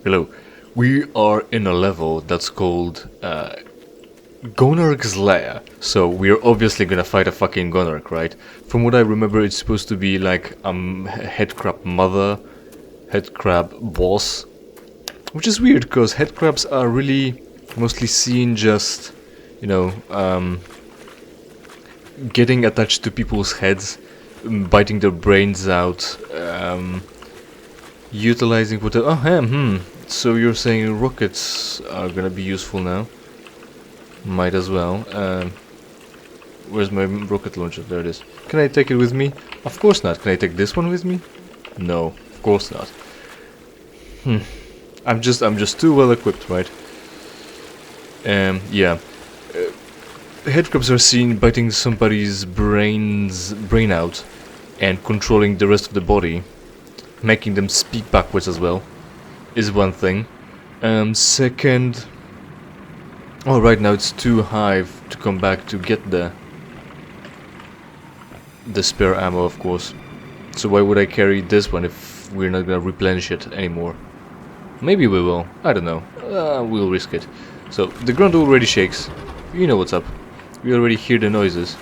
Hello. We are in a level that's called Gonarch's Lair. So we're obviously gonna fight a fucking Gonarch, right? From what I remember, it's supposed to be like headcrab mother, headcrab boss. Which is weird, because headcrabs are really mostly seen just, you know, getting attached to people's heads, biting their brains out, utilizing whatever. Oh, so you're saying rockets are gonna be useful now? Might as well. Where's my rocket launcher? There it is. Can I take it with me? Of course not. Can I take this one with me? No, of course not. I'm just too well equipped, right? Yeah. Headcrabs are seen biting somebody's brain out and controlling the rest of the body, making them speak backwards as well, is one thing. Second, oh, right now it's too high to come back to get the spare ammo, of course. So why would I carry this one if we're not gonna replenish it anymore? Maybe we will. I don't know. We'll risk it. So the ground already shakes. You know what's up. We already hear the noises.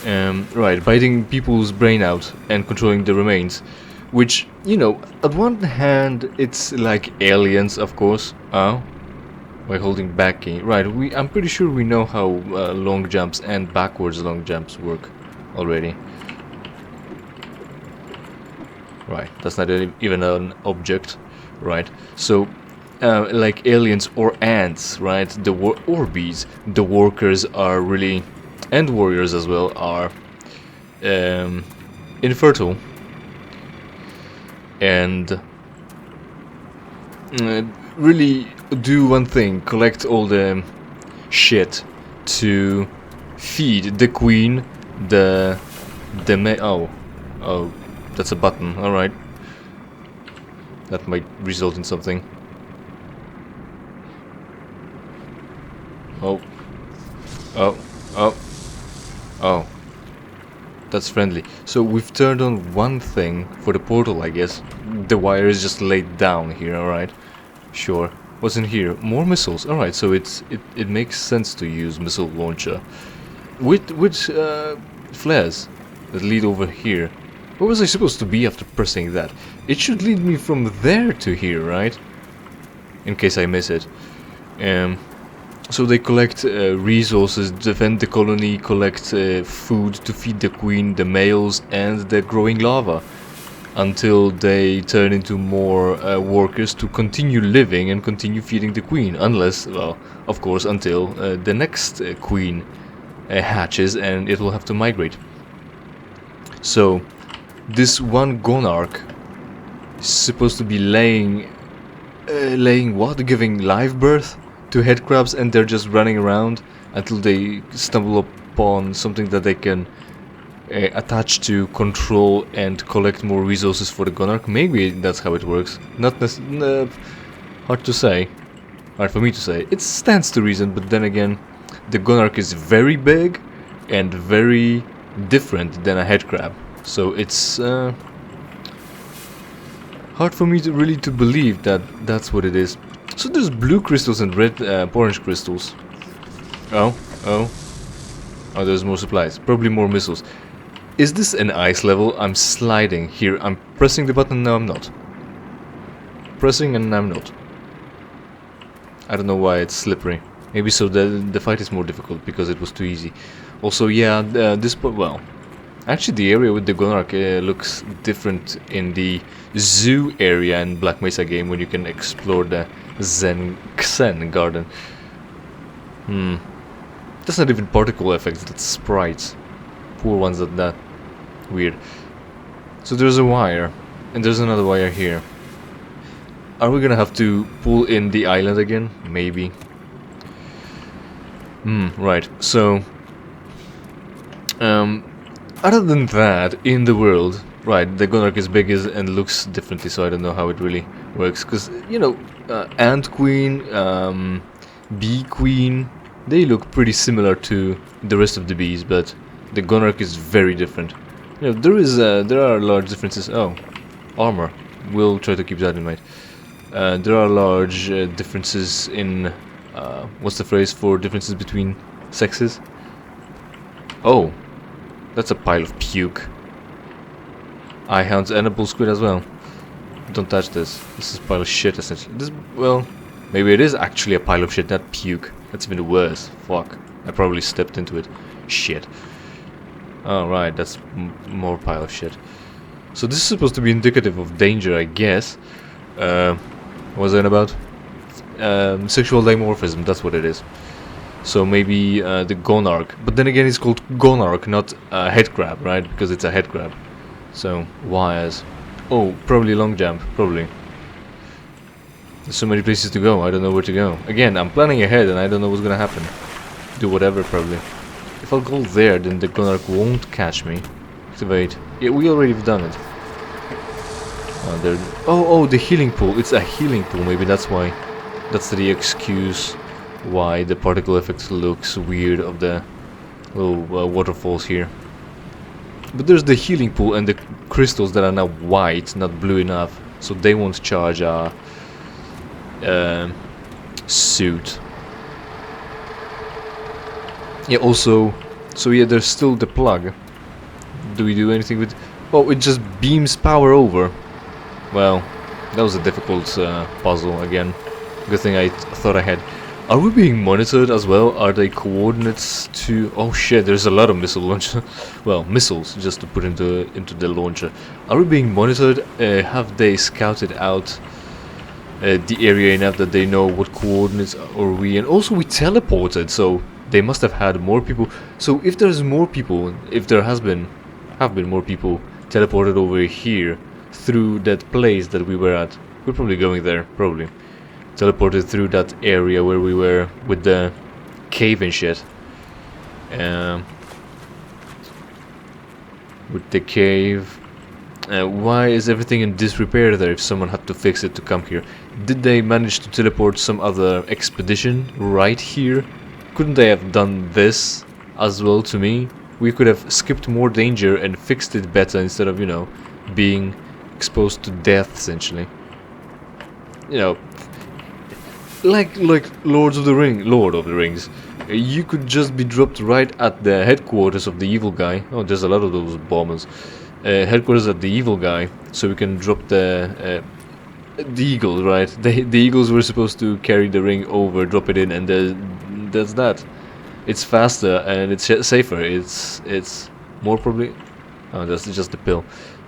Right, biting people's brain out and controlling the remains. Which, you know, at one hand, it's like aliens, of course. Oh, by holding back key. Right, I'm pretty sure we know how long jumps and backwards long jumps work already. Right, that's not even an object. Right, so like aliens or ants, right? Or bees. The workers are really, and warriors as well, are infertile and really do one thing: collect all the shit to feed the queen. Oh, that's a button. All right. That might result in something. Oh. That's friendly. So we've turned on one thing for the portal, I guess. The wire is just laid down here, alright. Sure. What's in here? More missiles. Alright, so it makes sense to use missile launcher. Which flares that lead over here? Where was I supposed to be after pressing that? It should lead me from there to here, right? In case I miss it. So they collect resources, defend the colony, collect food to feed the queen, the males, and the growing larva. Until they turn into more workers to continue living and continue feeding the queen. Unless, well, of course, until the next queen hatches and it will have to migrate. So this one Gonarch is supposed to be laying what? Giving live birth to headcrabs, and they're just running around until they stumble upon something that they can attach to, control, and collect more resources for the Gonarch. Maybe that's how it works. Not hard to say. Hard for me to say. It stands to reason, but then again, the Gonarch is very big and very different than a headcrab. So it's hard for me to really believe that that's what it is. So there's blue crystals and red, orange crystals. Oh, there's more supplies. Probably more missiles. Is this an ice level? I'm sliding here. I'm pressing the button, now I'm not. Pressing and I'm not. I don't know why it's slippery. Maybe so the fight is more difficult because it was too easy. Also, yeah, well, actually the area with the Gonarch looks different in the zoo area in Black Mesa game when you can explore the Xen garden. That's not even particle effects, that's sprites. Poor ones at that. Weird. So there's a wire, and there's another wire here. Are we gonna have to pull in the island again? Maybe. Right, so other than that, in the world, right, the Gonarch is big and looks differently, so I don't know how it really works. Because, you know, Ant Queen, Bee Queen, they look pretty similar to the rest of the bees, but the Gonarch is very different. You know, there are large differences. Oh, armor. We'll try to keep that in mind. There are large differences in what's the phrase for differences between sexes? Oh, that's a pile of puke. Eye hounds and a bull squid as well. Don't touch this. This is a pile of shit essentially. This, well, maybe it is actually a pile of shit, not puke. That's even worse. Fuck. I probably stepped into it. Shit. Alright, that's more pile of shit. So this is supposed to be indicative of danger, I guess. What was that about? Sexual dimorphism, that's what it is. So maybe the gonarch. But then again, it's called gonarch, not head crab, right? Because it's a head crab. So, wires. Oh, probably long jump, probably. There's so many places to go, I don't know where to go. Again, I'm planning ahead and I don't know what's gonna happen. Do whatever, probably. If I'll go there, then the gonarch won't catch me. Activate. Yeah, we already have done it. Oh, the healing pool. It's a healing pool, maybe that's why. That's the excuse why the particle effect looks weird of the little waterfalls here. But there's the healing pool and the crystals that are now white, not blue enough, so they won't charge our suit. Yeah, also, so yeah, there's still the plug. Do we do anything with... Oh, it just beams power over. Well, that was a difficult puzzle again. Good thing I thought I had. Are we being monitored as well? Are they coordinates to... Oh shit, there's a lot of missile launcher. Well, missiles, just to put into the launcher. Are we being monitored? Have they scouted out the area enough that they know what coordinates are we? And also we teleported, so they must have had more people. So if there's more people, if there have been more people teleported over here through that place that we were at, we're probably going there, probably. Teleported through that area where we were with the cave and shit. With the cave. Why is everything in disrepair there if someone had to fix it to come here? Did they manage to teleport some other expedition right here? Couldn't they have done this as well to me? We could have skipped more danger and fixed it better instead of, you know, being exposed to death essentially. You know, like Lord of the Rings. You could just be dropped right at the headquarters of the evil guy. Oh, there's a lot of those bombers. Headquarters at the evil guy, so we can drop the eagles, right? The eagles were supposed to carry the ring over, drop it in, and that's that. It's faster and it's safer. It's more probably. Oh, that's just the pill.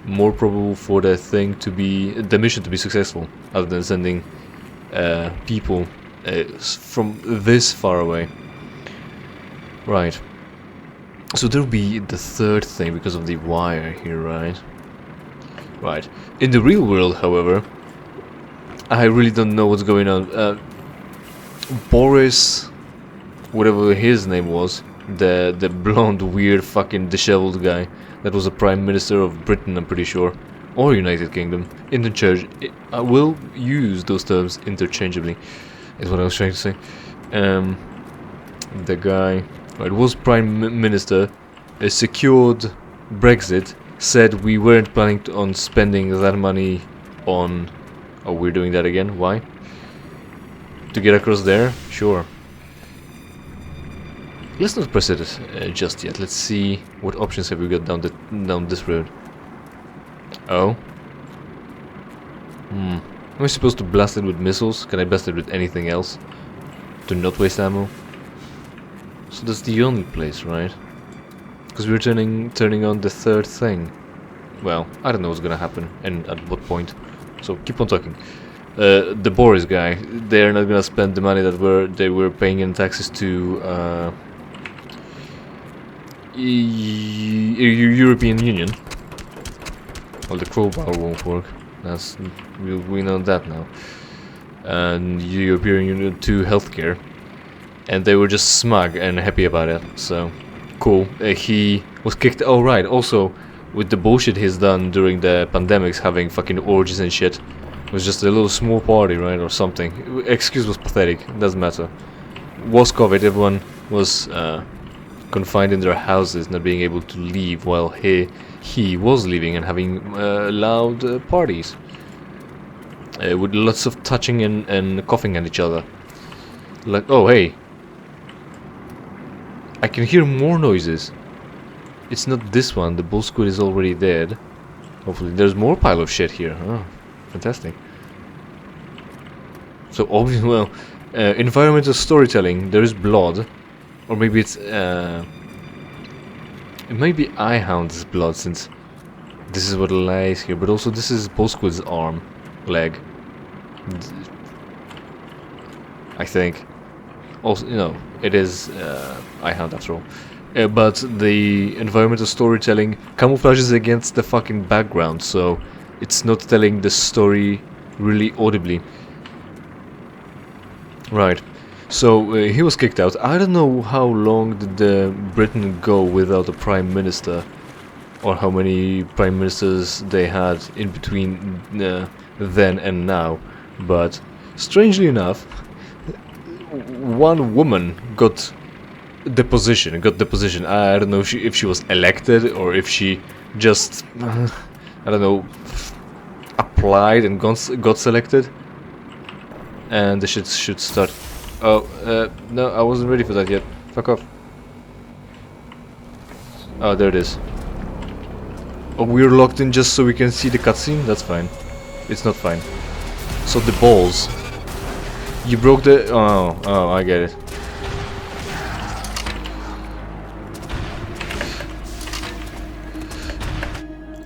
More probable for the mission to be successful, other than sending people from this far away. Right. So there'll be the third thing because of the wire here, right? Right. In the real world, however, I really don't know what's going on. Boris, whatever his name was, the blonde, weird, fucking disheveled guy that was a prime minister of Britain, I'm pretty sure, or United Kingdom, I will use those terms interchangeably, is what I was trying to say. The guy, right, was prime minister, secured Brexit, said we weren't planning on spending that money on... Oh, we're doing that again? Why? To get across there? Sure. Let's not press it just yet. Let's see what options have we got down this road. Oh. Am I supposed to blast it with missiles? Can I blast it with anything else? To not waste ammo? So that's the only place, right? Because we're turning on the third thing. Well, I don't know what's gonna happen and at what point. So keep on talking. The Boris guy, they're not gonna spend the money that they were paying in taxes to European Union. Well, the crowbar won't work. We know that now. And European Union to healthcare, and they were just smug and happy about it. So cool. He was kicked. Oh right. Also, with the bullshit he's done during the pandemics, having fucking orgies and shit, it was just a little small party, right, or something. Excuse was pathetic. It doesn't matter. Was COVID? Everyone was confined in their houses, not being able to leave, while he was leaving and having loud parties. with lots of touching and coughing at each other. Like, oh hey, I can hear more noises. It's not this one. The bull squid is already dead. Hopefully, there's more pile of shit here. Oh, fantastic. So obviously, well, environmental storytelling. There is blood, or maybe it's it may be Eyehound's blood, since this is what lies here. But also, this is bull squid's arm, leg. I think. Also, you know, it is Eyehound after all. But the environmental storytelling camouflages against the fucking background, so it's not telling the story really audibly. Right. So he was kicked out. I don't know how long did Britain go without a prime minister, or how many prime ministers they had in between then and now. But strangely enough, one woman got the position. I don't know if she was elected or if she just I don't know, applied and got selected. And the shit should start. Oh, no, I wasn't ready for that yet. Fuck off. Oh, there it is. Oh, we're locked in just so we can see the cutscene? That's fine. It's not fine. So the balls. You broke the... Oh, I get it.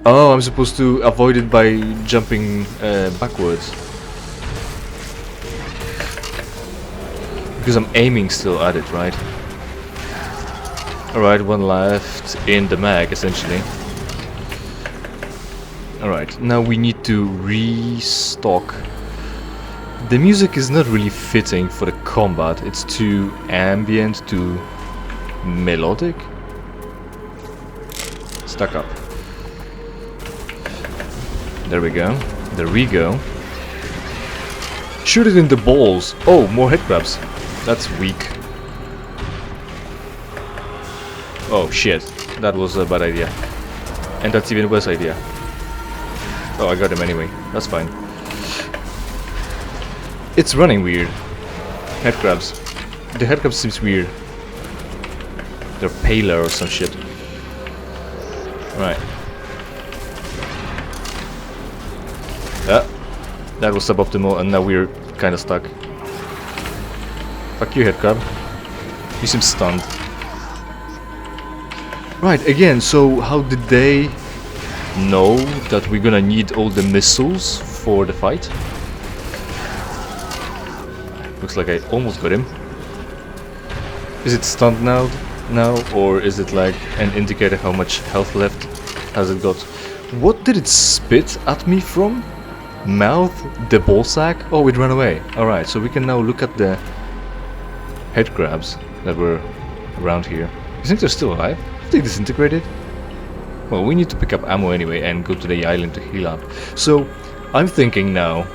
Oh, I'm supposed to avoid it by jumping backwards. Because I'm aiming still at it, right? Alright, one left in the mag, essentially. Alright, now we need to restock. The music is not really fitting for the combat. It's too ambient, too melodic. Stuck up. There we go. There we go. Shoot it in the balls. Oh, more head grabs. That's weak. Oh shit, that was a bad idea. And that's even worse idea. Oh, I got him anyway. That's fine. It's running weird. Head grabs. The head grabs seems weird. They're paler or some shit. Right. That was suboptimal, and now we're kind of stuck. Fuck you, head crab. You seem stunned. Right, again, so how did they know that we're gonna need all the missiles for the fight? Looks like I almost got him. Is it stunned now, or is it like an indicator how much health left has it got? What did it spit at me from? Mouth? The ball sack? Oh, it ran away. Alright, so we can now look at the head crabs that were around here. You think they're still alive? Have they disintegrated? Well, we need to pick up ammo anyway and go to the island to heal up. So, I'm thinking now,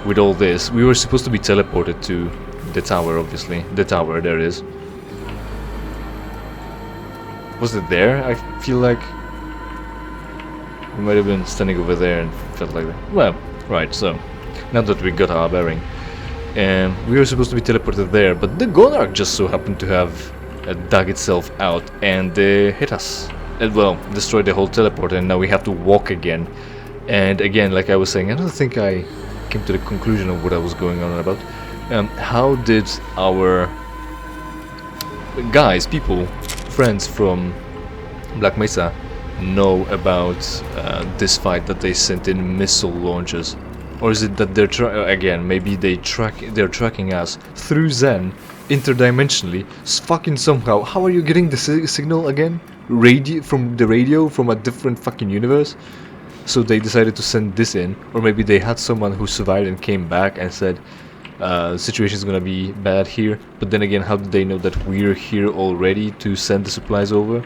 with all this, we were supposed to be teleported to the tower, obviously. The tower, there it is. Was it there? I feel like we might have been standing over there and felt like that. Well, right, so now that we got our bearing, we were supposed to be teleported there, but the Gonarch just so happened to have dug itself out and hit us. And well, destroyed the whole teleporter, and now we have to walk again. And again, like I was saying, I don't think I came to the conclusion of what I was going on about. How did our guys, people, friends from Black Mesa know about this fight, that they sent in missile launchers? Or is it that they're again, maybe they're tracking us through Zen interdimensionally, fucking somehow. How are you getting the signal again? From the radio from a different fucking universe? So they decided to send this in, or maybe they had someone who survived and came back and said the situation is gonna be bad here. But then again, how did they know that we're here already to send the supplies over?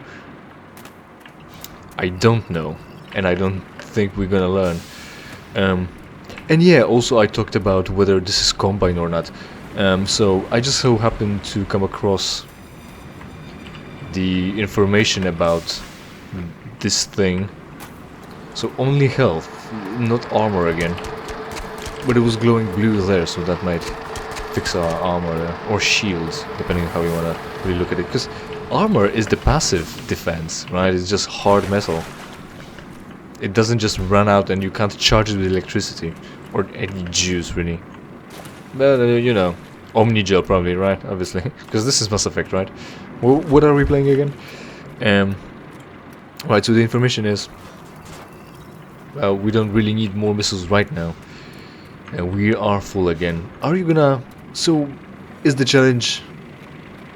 I don't know, and I don't think we're gonna learn. And yeah, also I talked about whether this is Combine or not. So I just so happened to come across the information about this thing. So only health, not armor again. But it was glowing blue there, so that might fix our armor there. Or shields, depending on how you wanna really look at it. Because armor is the passive defense, right? It's just hard metal. It doesn't just run out and you can't charge it with electricity. Or any juice, really. But, you know, Omnigel probably, right? Obviously. Because this is Mass Effect, right? What are we playing again? Right, so the information is... Well, we don't really need more missiles right now. And we are full again. Are you gonna... So, is the challenge...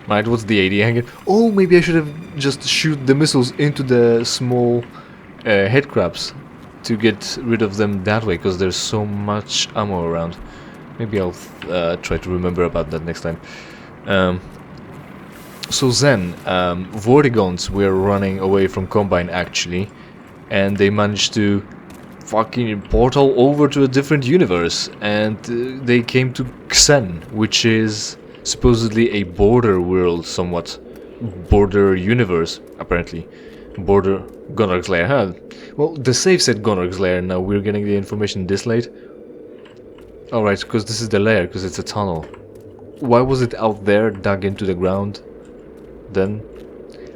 Right, what's the idea again? Oh, maybe I should have just shoot the missiles into the small head crabs to get rid of them that way, because there's so much ammo around. Maybe I'll try to remember about that next time. So then, Vortigons were running away from Combine actually, and they managed to fucking portal over to a different universe, and they came to Xen, which is supposedly a border world, somewhat. Border universe, apparently. Border Gonarch's lair, huh? Well, the save said Gonarch's lair, now we're getting the information this late. Alright, because this is the lair, because it's a tunnel. Why was it out there, dug into the ground? Then,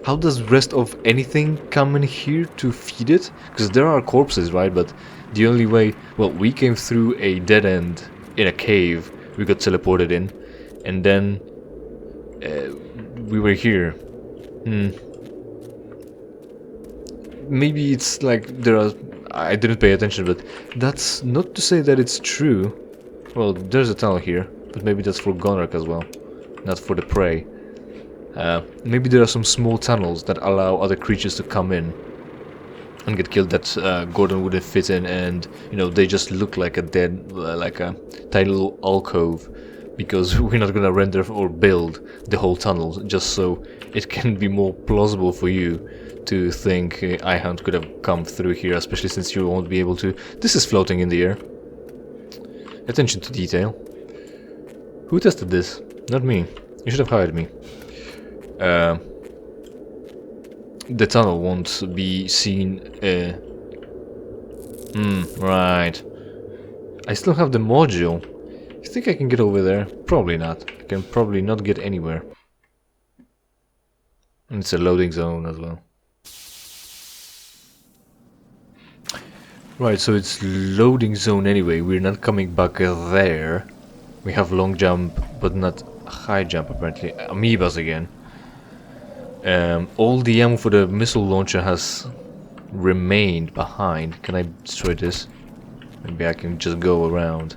how does rest of anything come in here to feed it? Because there are corpses, right? But the only way... Well, we came through a dead end in a cave. We got teleported in. And then... we were here. Maybe it's like there are... I didn't pay attention, but that's not to say that it's true. Well, there's a tunnel here. But maybe that's for Gonarch as well. Not for the prey. Maybe there are some small tunnels that allow other creatures to come in and get killed that Gordon wouldn't fit in, and you know, they just look like a dead, like a tiny little alcove, because we're not gonna render or build the whole tunnel just so it can be more plausible for you to think iHunt could have come through here, especially since you won't be able to. This is floating in the air. Attention to detail. Who tested this? Not me. You should have hired me. The tunnel won't be seen. Right. I still have the module. You think I can get over there? Probably not. I can probably not get anywhere. And it's a loading zone as well. Right, so it's loading zone anyway. We're not coming back there. We have long jump, but not high jump apparently. Amoebas again. All the ammo for the missile launcher has remained behind. Can I destroy this? Maybe I can just go around.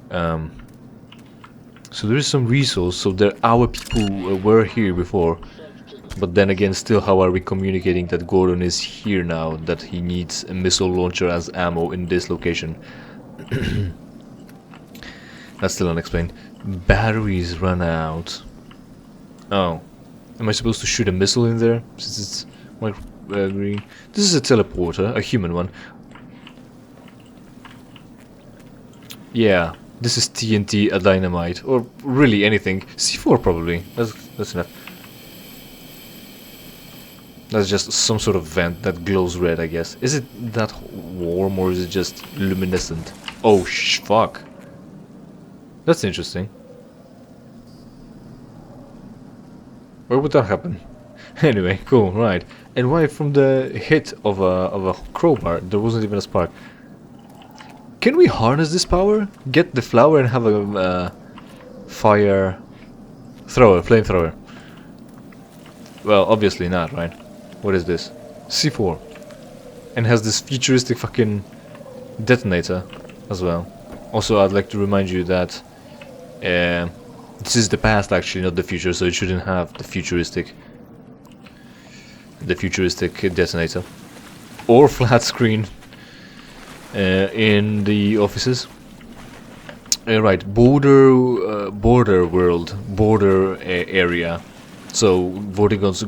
So there is some resource. So there, our people were here before. But then again, still, how are we communicating that Gordon is here now? That he needs a missile launcher as ammo in this location? That's still unexplained. Batteries run out. Oh. Am I supposed to shoot a missile in there? Since it's like green. This is a teleporter, a human one. Yeah, this is TNT, a dynamite, or really anything. C4 probably. That's enough. That's just some sort of vent that glows red, I guess. Is it that warm or is it just luminescent? Oh, fuck. That's interesting. Where would that happen? Anyway, cool, right. And why from the hit of a crowbar there wasn't even a spark? Can we harness this power? Get the flower and have a fire thrower, flamethrower? Well, obviously not, right? What is this? C4. And has this futuristic fucking detonator as well. Also, I'd like to remind you that this is the past actually, not the future, so it shouldn't have the futuristic detonator. Or flat screen in the offices. Right, border world, border area. So Vortigons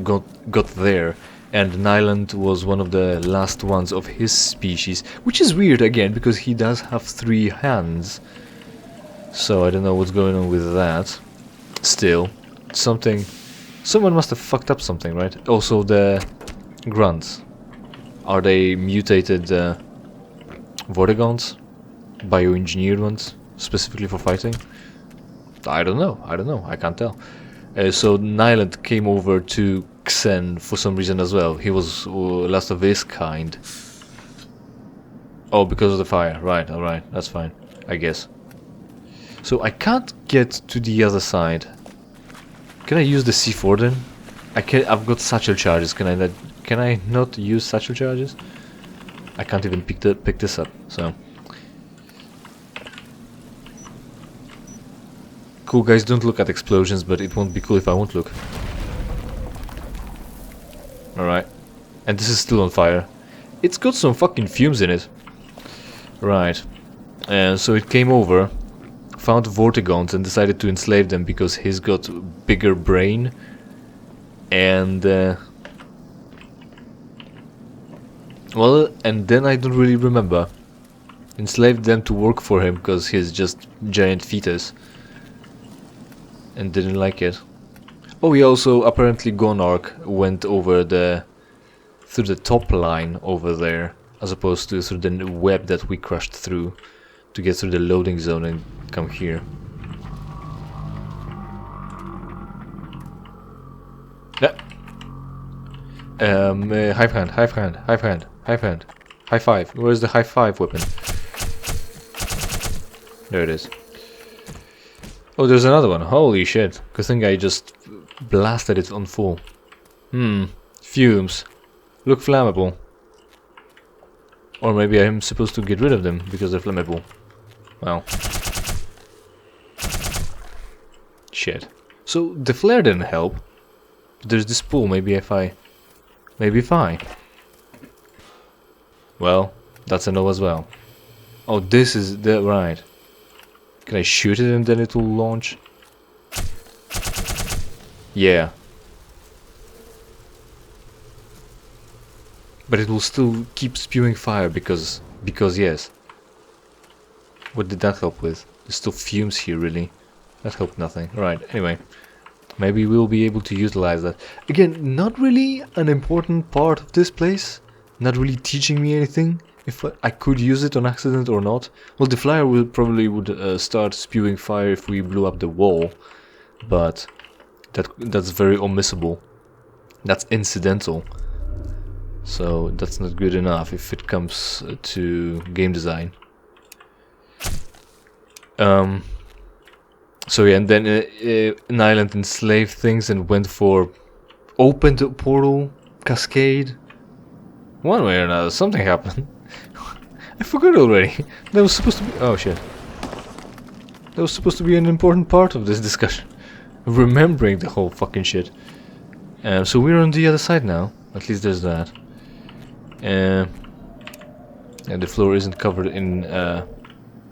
got there, and Nyland was one of the last ones of his species, which is weird again because he does have 3 hands. So I don't know what's going on with that. Still, someone must have fucked up something, right? Also the grunts. Are they mutated Vortigons? bioengineered ones, specifically for fighting? I don't know, I can't tell. So Nyland came over to Xen for some reason as well. He was last of his kind. Oh, because of the fire. Right, alright, that's fine, I guess. So I can't get to the other side. Can I use the C4 then? I've got satchel charges. Can I not use satchel charges? I can't even pick this up, so. Cool, guys, don't look at explosions, but it won't be cool if I won't look. Alright. And this is still on fire. It's got some fucking fumes in it. Right. And so it came over, found Vortigons and decided to enslave them because he's got bigger brain. And well, and then I don't really remember. Enslaved them to work for him because he's just giant fetus. And didn't like it. Oh, he also apparently Gonarch went over through the top line over there, as opposed to through the web that we crashed through to get through the loading zone and come here. Yeah. Hive hand, hive hand, hive hand, hive hand, high five. Where's the high five weapon? There it is. Oh, there's another one. Holy shit. Good thing I just blasted it on full. Fumes. Look flammable. Or maybe I'm supposed to get rid of them because they're flammable. Wow. Shit. So the flare didn't help. But there's this pool. Maybe if I... Well, that's a no as well. Oh, this is the... right. Can I shoot it and then it will launch? Yeah. But it will still keep spewing fire because yes. What did that help with? There's still fumes here, really. That helped nothing. Right, anyway. Maybe we'll be able to utilize that. Again, not really an important part of this place. Not really teaching me anything. If I could use it on accident or not. Well, the flyer would start spewing fire if we blew up the wall. But that's very omissable. That's incidental. So that's not good enough if it comes to game design. So yeah, and then an island enslaved things and went for opened a portal, cascade. One way or another, something happened. I forgot already. That was supposed to be... oh shit. That was supposed to be an important part of this discussion. Remembering the whole fucking shit. So we're on the other side now. At least there's that. And the floor isn't covered in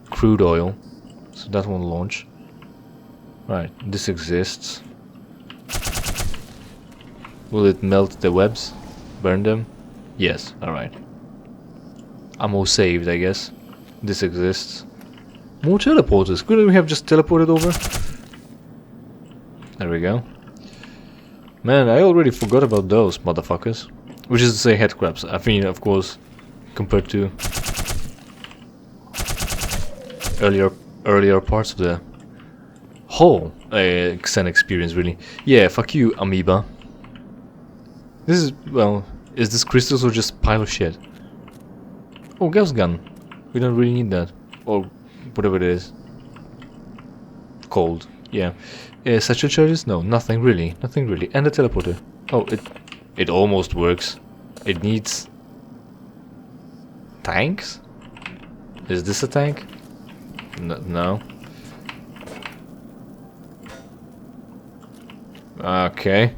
crude oil. So that won't launch. Right, this exists. Will it melt the webs? Burn them? Yes, alright. Ammo saved, I guess. This exists. More teleporters. Couldn't we have just teleported over? There we go. Man, I already forgot about those motherfuckers. Which is to say headcrabs. I mean, of course, compared to earlier parts of the whole Xen experience, really. Yeah, fuck you, amoeba. This is, well, is this crystals or just pile of shit? Oh, gas gun. We don't really need that. Or whatever it is. Cold. Yeah. Satchel charges? No, nothing really. Nothing really. And a teleporter. Oh, it almost works. It needs... tanks? Is this a tank? No. Okay.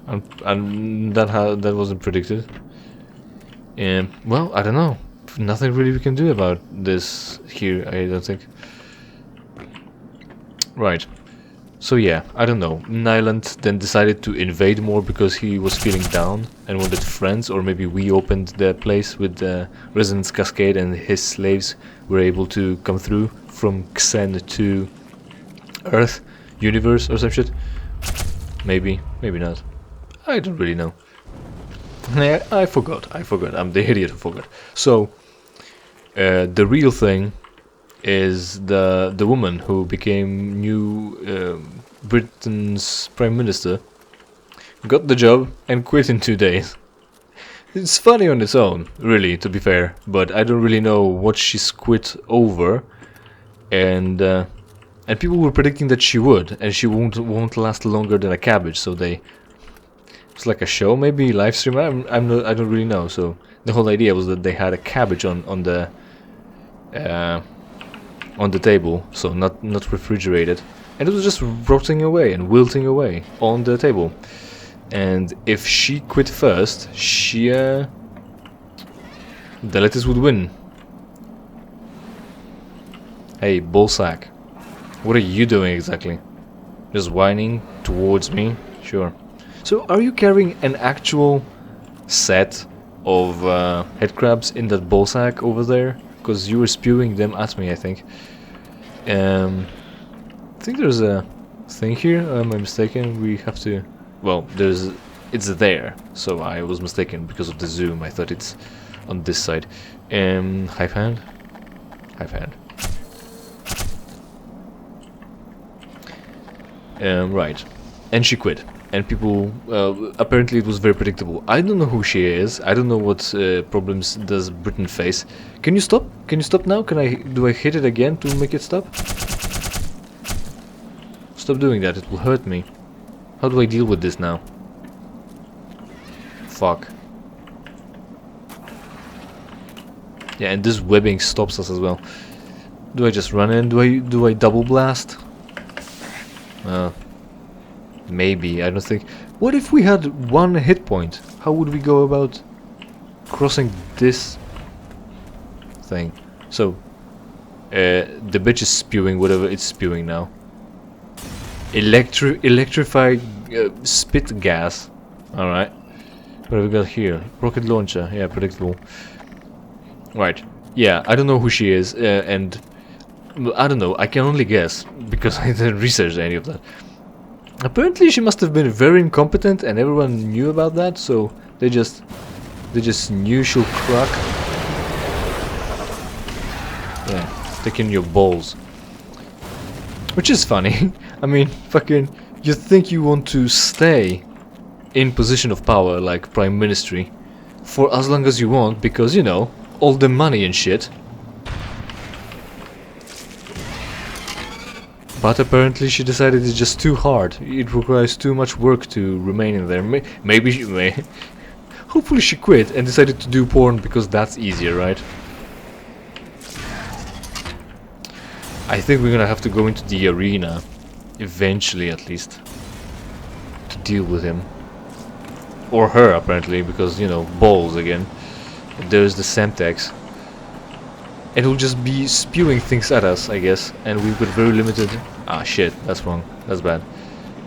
And that wasn't predicted. Well, I don't know. Nothing really we can do about this here, I don't think. Right. So yeah, I don't know. Nyland then decided to invade more because he was feeling down and wanted friends, or maybe we opened the place with the Resonance Cascade and his slaves were able to come through from Xen to Earth, universe or some shit. Maybe, maybe not. I don't really know. I forgot. I'm the idiot who forgot. So, The real thing is the woman who became new Britain's Prime Minister, got the job and quit in 2 days. It's funny on its own, really, to be fair, but I don't really know what she's quit over, and people were predicting that she would, and she won't last longer than a cabbage. So it's like a show, maybe live stream. I don't really know. So the whole idea was that they had a cabbage on the table, so not refrigerated, and it was just rotting away and wilting away on the table. And if she quit first, the lettuce would win. Hey, ballsack, what are you doing exactly? Just whining towards me? Sure. So, are you carrying an actual set of headcrabs in that ballsack over there? Because you were spewing them at me, I think. I think there's a thing here. Am I mistaken? We have to... Well, it's there, so I was mistaken because of the zoom. I thought it's on this side. Hive hand? Hive hand. Right. And she quit. And people, apparently it was very predictable. I don't know who she is. I don't know what problems does Britain face. Can you stop? Can you stop now? Do I hit it again to make it stop? Stop doing that, it will hurt me. How do I deal with this now? Fuck. Yeah, and this webbing stops us as well. Do I just run in? Do I double blast? Maybe, I don't think... What if we had 1 hit point? How would we go about crossing this thing? So, the bitch is spewing whatever it's spewing now. Electrified spit gas. Alright. What have we got here? Rocket launcher. Yeah, predictable. Right. Yeah, I don't know who she is, and I don't know, I can only guess, because I didn't research any of that. Apparently she must have been very incompetent and everyone knew about that, so they just knew she'll crack. Yeah, stick in your balls. Which is funny. I mean, fucking, you think you want to stay in position of power, like Prime Ministry, for as long as you want, because, you know, all the money and shit. But apparently she decided it's just too hard. It requires too much work to remain in there. Maybe she may. Hopefully she quit and decided to do porn because that's easier, right? I think we're gonna have to go into the arena, eventually at least, to deal with him. Or her, apparently, because, you know, balls again. There's the Semtex. And it'll just be spewing things at us, I guess. And we've got very limited... Ah, shit, that's wrong. That's bad.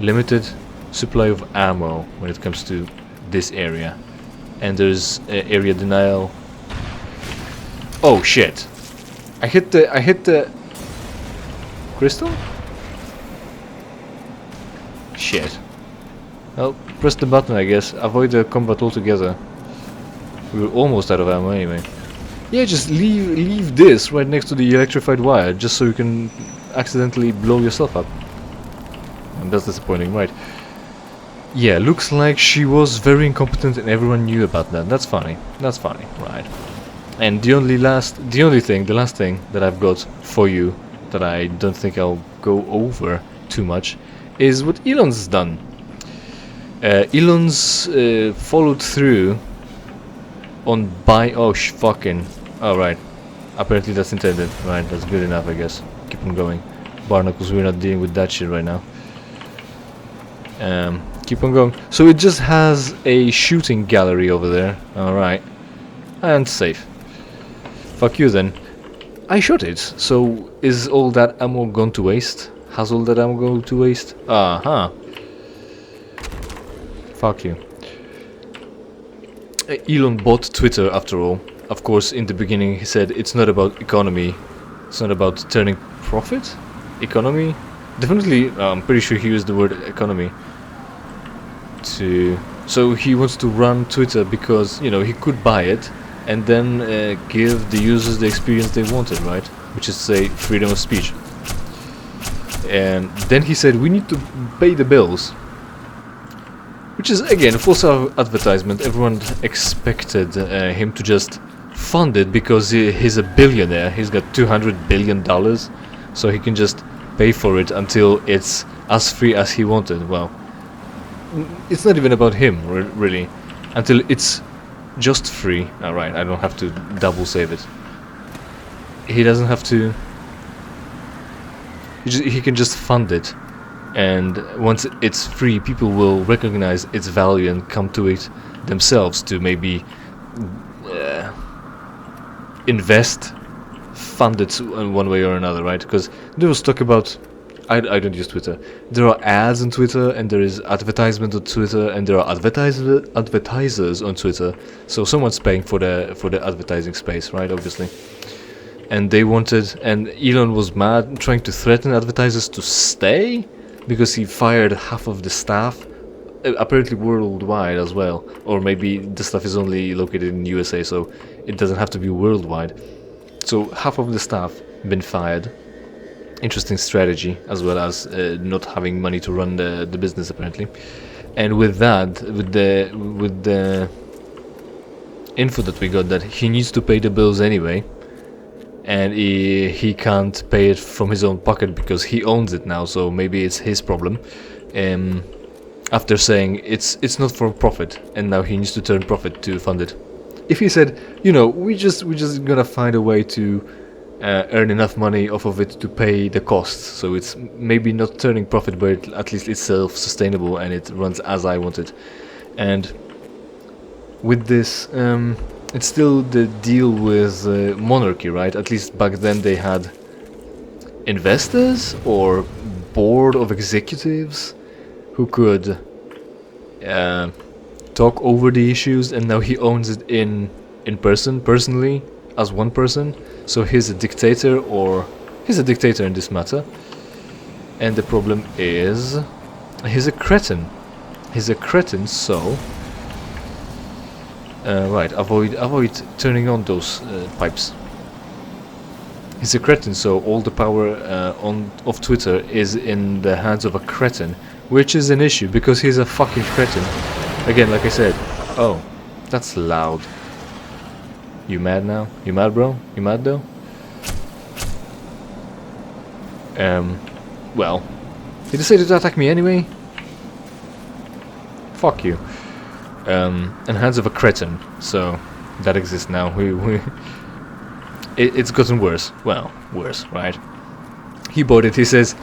Limited supply of ammo when it comes to this area. And there's area denial. Oh, shit. I hit the... Crystal? Shit. Well, press the button, I guess. Avoid the combat altogether. We were almost out of ammo anyway. Yeah, just leave this right next to the electrified wire, just so you can accidentally blow yourself up. And that's disappointing, right? Yeah, looks like she was very incompetent and everyone knew about that. That's funny. That's funny, right? And the last thing that I've got for you, that I don't think I'll go over too much, is what Elon's done. Elon's followed through on fucking... Oh, right. Apparently that's intended. Right, that's good enough, I guess. Keep on going. Barnacles, we're not dealing with that shit right now. Keep on going. So it just has a shooting gallery over there. Alright. And safe. Fuck you then. I shot it. So is all that ammo gone to waste? Has all that ammo gone to waste? Uh-huh. Fuck you. Elon bought Twitter after all. Of course, in the beginning he said it's not about economy, it's not about turning profit? Economy? Definitely, I'm pretty sure he used the word economy. So he wants to run Twitter because, you know, he could buy it and then give the users the experience they wanted, right? Which is, say, freedom of speech. And then he said, we need to pay the bills. Which is, again, false advertisement. Everyone expected him to just fund it because he's a billionaire. He's got $200 billion, so he can just pay for it until it's as free as he wanted. Well, it's not even about him, really. Until it's just free. Alright, I don't have to double save it. He doesn't have to... He can just fund it, and once it's free, people will recognize its value and come to it themselves to maybe invest, fund it in one way or another, right? Because there was talk about... I don't use Twitter. There are ads on Twitter, and there is advertisement on Twitter, and there are advertisers on Twitter. So someone's paying for the advertising space, right? Obviously. And they wanted, and Elon was mad, trying to threaten advertisers to stay because he fired half of the staff, apparently worldwide as well. Or maybe the staff is only located in USA, so it doesn't have to be worldwide. So half of the staff been fired. Interesting strategy, as well as not having money to run the business apparently. And with that, with the info that we got, that he needs to pay the bills anyway. And he can't pay it from his own pocket because he owns it now, so maybe it's his problem. After saying it's not for profit, and now he needs to turn profit to fund it. If he said, you know, we just gonna find a way to earn enough money off of it to pay the costs, so it's maybe not turning profit, but at least it's self-sustainable and it runs as I want it. And with this, it's still the deal with monarchy, right? At least back then they had investors or board of executives who could talk over the issues, and now he owns it in personally, as one person. So he's a dictator, or he's a dictator in this matter. And the problem is, he's a cretin. He's a cretin, so... right, avoid turning on those pipes. He's a cretin, so all the power of Twitter is in the hands of a cretin, which is an issue because he's a fucking cretin. Again, like I said. Oh, that's loud. You mad now? You mad, bro? You mad though? Well, he decided to attack me anyway. Fuck you. And hands of a cretin, so that exists now. It's gotten worse. Well, worse, right? He bought it. He says,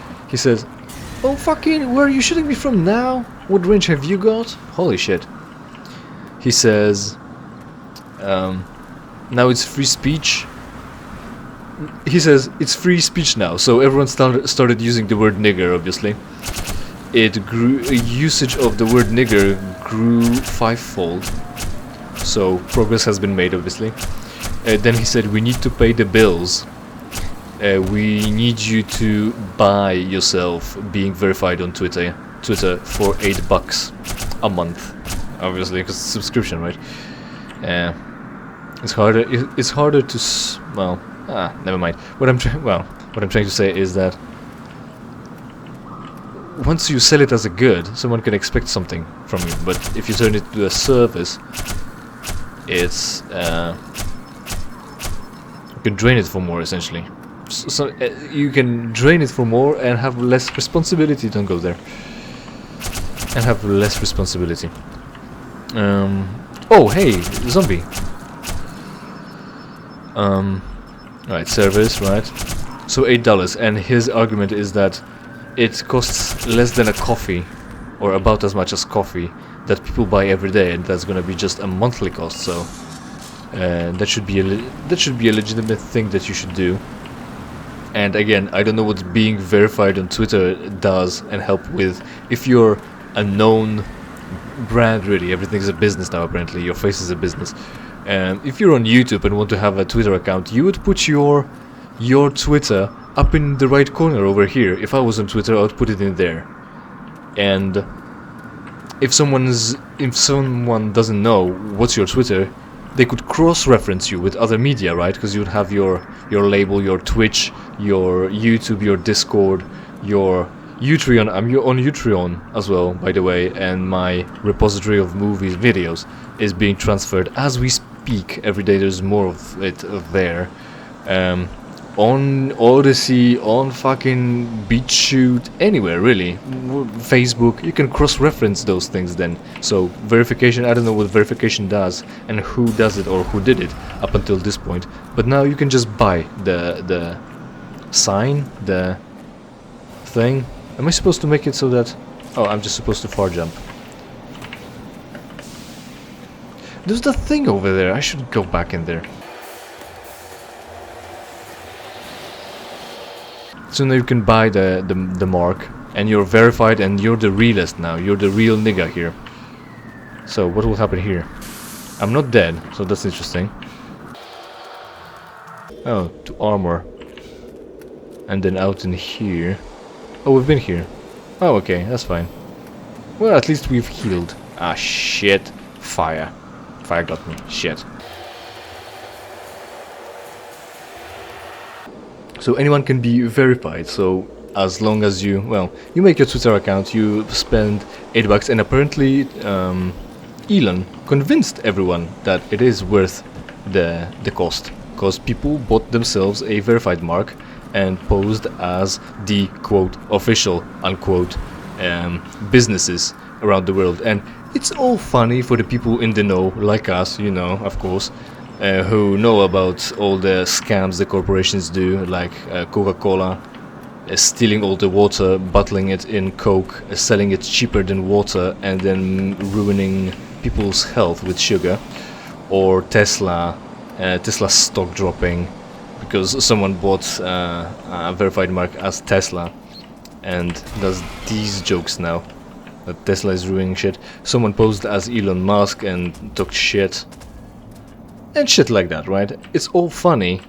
oh fucking, where are you shooting me from now? What range have you got? Holy shit. He says, now it's free speech. He says it's free speech now, so everyone started using the word nigger, obviously. It grew, usage of the word nigger grew 5-fold, so progress has been made, obviously. Then he said, we need to pay the bills. We need you to buy yourself being verified on Twitter for $8 a month, obviously, because it's a subscription, right? It's harder to well, never mind. What I'm trying to say is that once you sell it as a good, someone can expect something from you. But if you turn it to a service, it's you can drain it for more, essentially. So you can drain it for more and have less responsibility. Don't go there. And have less responsibility. Oh, hey, zombie. Right, service, right? So $8, and his argument is that it costs less than a coffee, or about as much as coffee, that people buy every day, and that's gonna be just a monthly cost. So that should be a legitimate thing that you should do. And again, I don't know what being verified on Twitter does and help with. If you're a known brand, really, everything's a business now. Apparently, your face is a business. If you're on YouTube and want to have a Twitter account, you would put your Twitter up in the right corner over here. If I was on Twitter, I would put it in there. And if someone doesn't know what's your Twitter, they could cross-reference you with other media, right? Because you'd have your label, your Twitch, your YouTube, your Discord, your Utreon. I'm on Utreon as well, by the way, and my repository of movies videos is being transferred as we speak. Every day there's more of it there. On Odyssey, on fucking BitChute, anywhere really. Facebook, you can cross-reference those things then. So verification, I don't know what verification does and who does it or who did it up until this point. But now you can just buy the sign, the thing. Am I supposed to make it so that... Oh, I'm just supposed to far jump. There's that thing over there, I should go back in there. So now you can buy the mark, and you're verified, and you're the realist now. You're the real nigga here. So what will happen here? I'm not dead, so that's interesting. Oh, to armor. And then out in here. Oh, we've been here. Oh, okay, that's fine. Well, at least we've healed. Ah, shit. Fire. Fire got me. Shit. So anyone can be verified, so as long as you, well, you make your Twitter account, you spend $8, and apparently Elon convinced everyone that it is worth the cost, because people bought themselves a verified mark and posed as the quote official unquote businesses around the world. And it's all funny for the people in the know, like us, you know, of course. Who know about all the scams the corporations do, like Coca-Cola stealing all the water, bottling it in Coke, selling it cheaper than water, and then ruining people's health with sugar, or Tesla stock dropping because someone bought a verified mark as Tesla and does these jokes now that Tesla is ruining shit. Someone posed as Elon Musk and talked shit. And shit like that, right? It's all funny.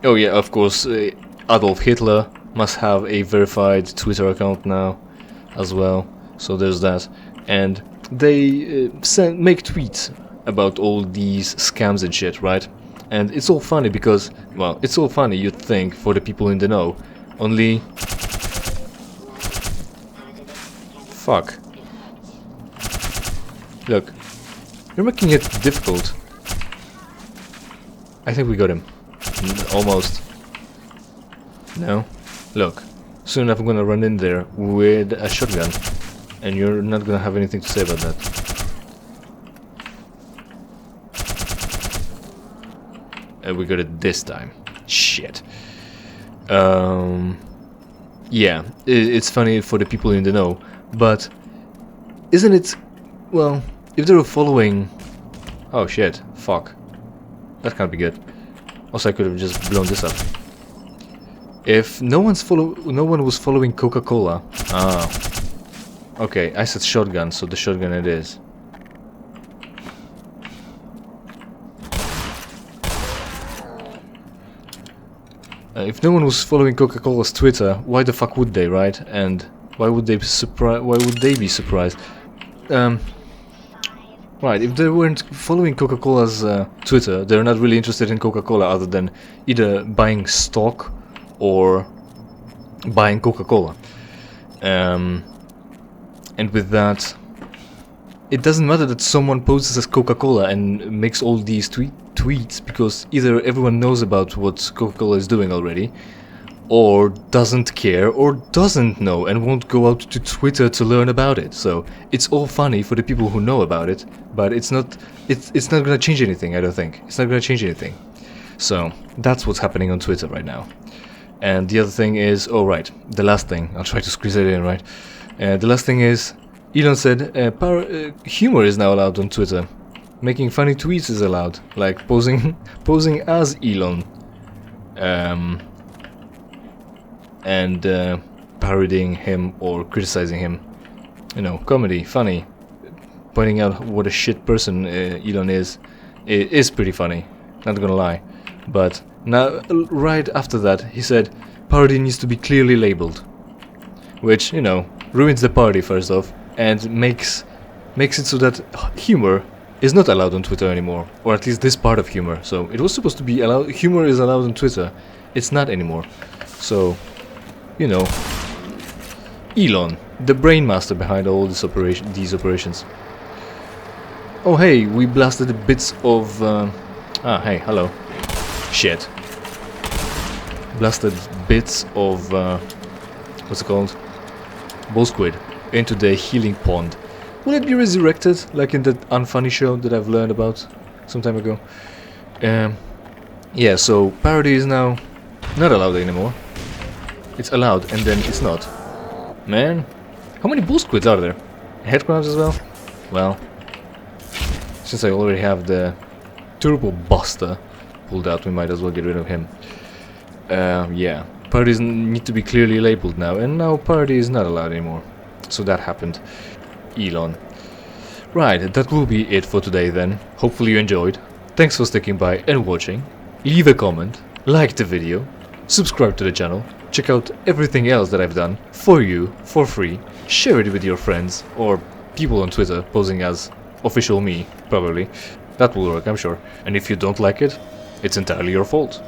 Oh yeah, of course, Adolf Hitler must have a verified Twitter account now as well. So there's that. And they make tweets about all these scams and shit, right? And it's all funny because, well, it's all funny, you'd think, for the people in the know. Only... Fuck. Look. You're making it difficult. I think we got him. Almost. No? Look. Soon enough I'm gonna run in there with a shotgun. And you're not gonna have anything to say about that. And we got it this time. Shit. Yeah. It's funny for the people in the know. But... Isn't it... Well... If they were following... Oh shit. Fuck. That can't be good. Also, I could have just blown this up. If no one was following Coca-Cola. Ah. Okay, I said shotgun, so the shotgun it is. If no one was following Coca-Cola's Twitter, why the fuck would they, right? And why would they be surprised? Right, if they weren't following Coca-Cola's Twitter, they're not really interested in Coca-Cola other than either buying stock or buying Coca-Cola. And with that, it doesn't matter that someone poses as Coca-Cola and makes all these tweets, because either everyone knows about what Coca-Cola is doing already, or doesn't care, or doesn't know and won't go out to Twitter to learn about it. So it's all funny for the people who know about it, but it's not gonna change anything, I don't think. It's not gonna change anything. So that's what's happening on Twitter right now. And the other thing is, oh right, the last thing, I'll try to squeeze it in, right? The last thing is, Elon said humor is now allowed on Twitter. Making funny tweets is allowed, like posing as Elon. And parodying him or criticizing him. You know, comedy, funny. Pointing out what a shit person Elon is pretty funny, not gonna lie. But now, right after that, he said parody needs to be clearly labeled. Which, you know, ruins the party first off, and makes it so that humor is not allowed on Twitter anymore, or at least this part of humor. So it was supposed to be allowed. Humor is allowed on Twitter. It's not anymore. So, you know, Elon, the brain master behind all these operations. Oh hey, we blasted the bits of. Hey, hello. Shit. Blasted bits of what's it called? Bull squid into the healing pond. Will it be resurrected like in that unfunny show that I've learned about some time ago? Yeah, so parody is now not allowed anymore. It's allowed and then it's not. Man, how many bull squids are there? Headcrabs as well? Well, since I already have the Turbo Buster pulled out, we might as well get rid of him. Yeah, parodies need to be clearly labeled now, and now parody is not allowed anymore. So that happened. Elon. Right, that will be it for today then. Hopefully you enjoyed. Thanks for sticking by and watching. Leave a comment, like the video, subscribe to the channel, check out everything else that I've done for you, for free. Share it with your friends, or people on Twitter posing as official me, probably. That will work, I'm sure. And if you don't like it, it's entirely your fault.